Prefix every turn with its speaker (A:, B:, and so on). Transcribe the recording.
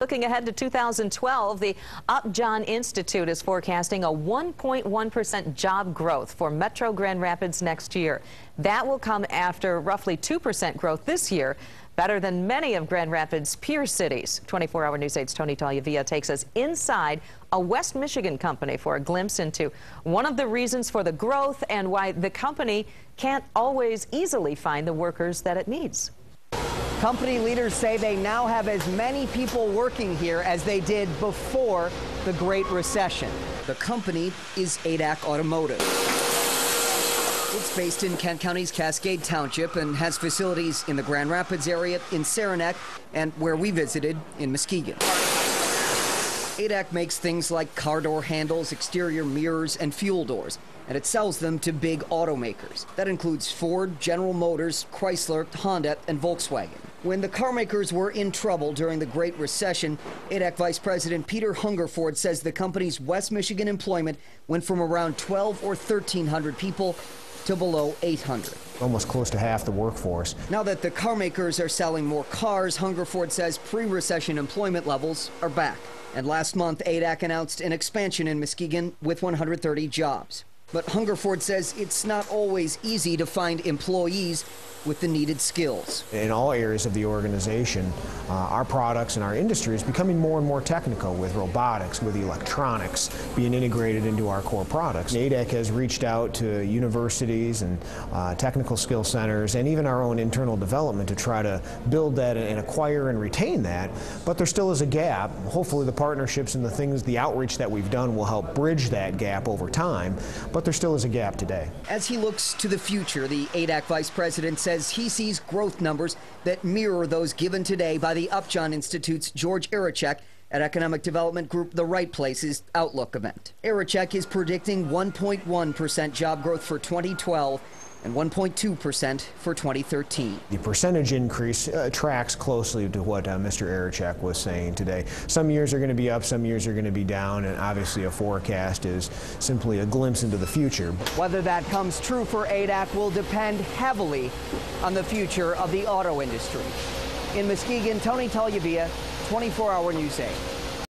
A: Looking ahead to 2012, the Upjohn Institute is forecasting a 1.1% job growth for Metro Grand Rapids next year. That will come after roughly 2% growth this year, better than many of Grand Rapids' peer cities. 24-hour News 8's Tony Tagliavia takes us inside a West Michigan company for a glimpse into one of the reasons for the growth and why the company can't always easily find the workers that it needs.
B: Company leaders say they now have as many people working here as they did before the Great Recession. The company is ADAC Automotive. It's based in Kent County's Cascade Township and has facilities in the Grand Rapids area, in Saranac, and where we visited, in Muskegon. ADAC makes things like car door handles, exterior mirrors, and fuel doors, and it sells them to big automakers. That includes Ford, General Motors, Chrysler, Honda, and Volkswagen. When the car makers were in trouble during the Great Recession, ADAC Vice President Peter Hungerford says the company's West Michigan employment went from around 1,200 or 1,300 people to below 800.
C: Almost close to half the workforce.
B: Now that the car makers are selling more cars, Hungerford says pre-recession employment levels are back. And last month, ADAC announced an expansion in Muskegon with 130 jobs. But Hungerford says it's not always easy to find employees with the needed skills.
C: In all areas of the organization, our products and our industry is becoming more and more technical, with robotics, with electronics being integrated into our core products. ADAC has reached out to universities and technical skill centers and even our own internal development to try to build that and acquire and retain that, but there still is a gap. Hopefully the partnerships and the outreach that we've done will help bridge that gap over time, but there still is a gap today.
B: As he looks to the future, the ADAC Vice President says he sees growth numbers that mirror those given today by the Upjohn Institute's George Erichek at Economic Development Group The Right Place's Outlook event. Erichek is predicting 1.1% job growth for 2012 and 1.2% for 2013.
C: The percentage increase tracks closely to what Mr. Erichek was saying today. Some years are going to be up, some years are going to be down, and obviously a forecast is simply a glimpse into the future.
B: Whether that comes true for ADAC will depend heavily on the future of the auto industry. In Muskegon, Tony Tagliavia, 24-hour News 8.